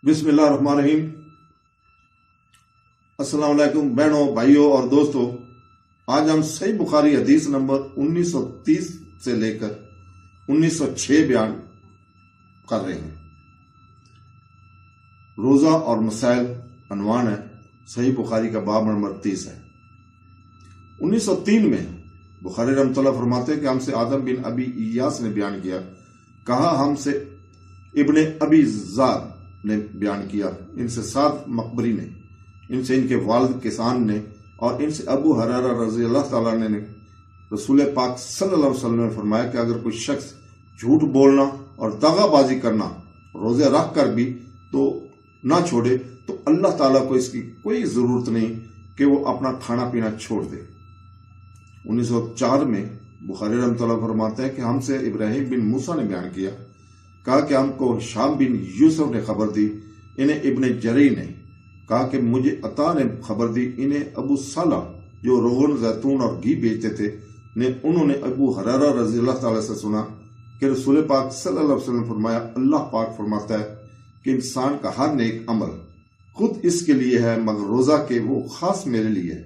بسم اللہ الرحمن الرحیم۔ السلام علیکم بہنوں، بھائیوں اور دوستوں، آج ہم صحیح بخاری حدیث نمبر 1930 سے لے کر 1906 بیان کر رہے ہیں۔ روزہ اور مسائل عنوان ہے، صحیح بخاری کا باب نمبر 30 ہے۔ 1903 میں بخاری رحمۃ اللہ فرماتے ہیں کہ ہم سے آدم بن ابی ایاس نے بیان کیا، کہا ہم سے ابن ابی ذئب نے بیان کیا، ان سے سعد مقبری نے، ان سے ان کے والد کسان نے، اور ان سے ابو ہریرہ رضی اللہ تعالیٰ نے رسول پاک صلی اللہ علیہ وسلم نے فرمایا کہ اگر کوئی شخص جھوٹ بولنا اور دغا بازی کرنا روزے رکھ کر بھی تو نہ چھوڑے تو اللہ تعالیٰ کو اس کی کوئی ضرورت نہیں کہ وہ اپنا کھانا پینا چھوڑ دے۔ 1904 میں بخاری رحمۃ اللہ فرماتے ہیں کہ ہم سے ابراہیم بن موسیٰ نے بیان کیا، کہا کہ ہم کو شام بن یوسف نے خبر دی، انہیں ابن جری نے کہا کہ مجھے عطا نے خبر دی، انہیں ابو صالح جو روغن زیتون اور گھی بیچتے تھے انہوں نے ابو ہریرہ رضی اللہ تعالیٰ سے سنا کہ رسول پاک صلی اللہ علیہ وسلم نے فرمایا، اللہ پاک فرماتا ہے کہ انسان کا ہر نیک عمل خود اس کے لیے ہے مگر روزہ کہ وہ خاص میرے لیے ہے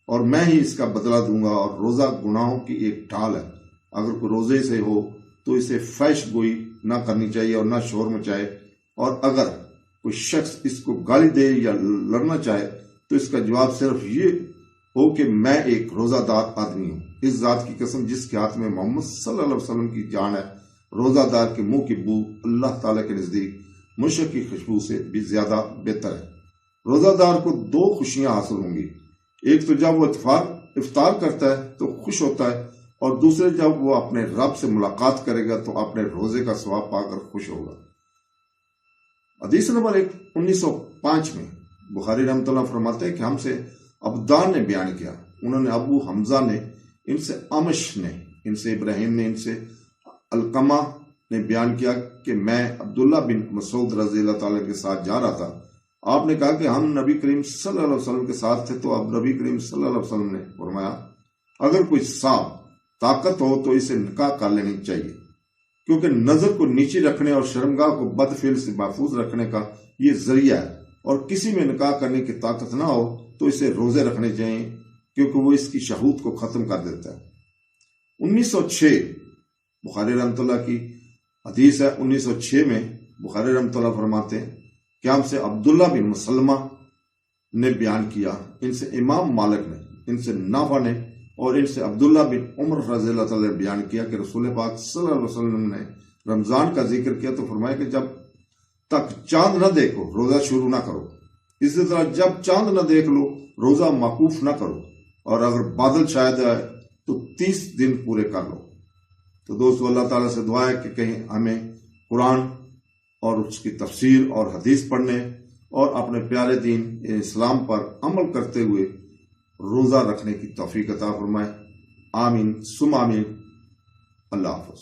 اور میں ہی اس کا بدلہ دوں گا، اور روزہ گناہوں کی ایک ڈھال ہے، اگر کوئی روزے سے ہو تو اسے فحش گوئی نہ کرنی چاہیے اور نہ شور مچائے، اور اگر کوئی شخص اس کو گالی دے یا لڑنا چاہے تو اس کا جواب صرف یہ ہو کہ میں ایک روزہ دار آدمی ہوں، اس ذات کی قسم جس کے ہاتھ میں محمد صلی اللہ علیہ وسلم کی جان ہے، روزہ دار کے منہ کی بو اللہ تعالیٰ کے نزدیک مشک کی خوشبو سے بھی زیادہ بہتر ہے۔ روزہ دار کو دو خوشیاں حاصل ہوں گی، ایک تو جب وہ افطار کرتا ہے تو خوش ہوتا ہے، اور دوسرے جب وہ اپنے رب سے ملاقات کرے گا تو اپنے روزے کا ثواب پا کر خوش ہوگا۔ حدیث نمبر 1905 میں بخاری رحمۃ اللہ فرماتے ہیں کہ ہم سے عبدان نے بیان کیا، انہوں نے ابو حمزہ نے، ان سے امش نے، ان سے ابراہیم نے، ان سے القمہ نے بیان کیا کہ میں عبداللہ بن مسعود رضی اللہ تعالیٰ کے ساتھ جا رہا تھا، آپ نے کہا کہ ہم نبی کریم صلی اللہ علیہ وسلم کے ساتھ تھے، تو اب نبی کریم صلی اللہ علیہ وسلم نے فرمایا اگر کوئی صاحب طاقت ہو تو اسے نکاح کر لینی چاہیے، کیونکہ نظر کو نیچے رکھنے اور شرمگاہ کو بد فعل سے محفوظ رکھنے کا یہ ذریعہ ہے، اور کسی میں نکاح کرنے کی طاقت نہ ہو تو اسے روزے رکھنے چاہیے کیونکہ وہ اس کی شہوت کو ختم کر دیتا ہے۔ 1906 بخاری رحمۃ اللہ کی حدیث ہے، 1906 میں بخاری رحمۃ اللہ فرماتے ہیں کہ ہم سے عبداللہ بن مسلمہ نے بیان کیا، ان سے امام مالک نے، ان سے نافع نے، اور ان سے عبداللہ بن عمر رضی اللہ تعالیٰ نے بیان کیا کہ رسول پاک صلی اللہ علیہ وسلم نے رمضان کا ذکر کیا تو فرمایا کہ جب تک چاند نہ دیکھو روزہ شروع نہ کرو، اسی طرح جب چاند نہ دیکھ لو روزہ موقوف نہ کرو، اور اگر بادل شاید آئے تو 30 دن پورے کر لو۔ تو دوستو، اللہ تعالیٰ سے دعا ہے کہ کہیں ہمیں قرآن اور اس کی تفسیر اور حدیث پڑھنے اور اپنے پیارے دین اسلام پر عمل کرتے ہوئے روزہ رکھنے کی توفیق عطا فرمائے۔ آمین ثم آمین۔ اللہ حافظ۔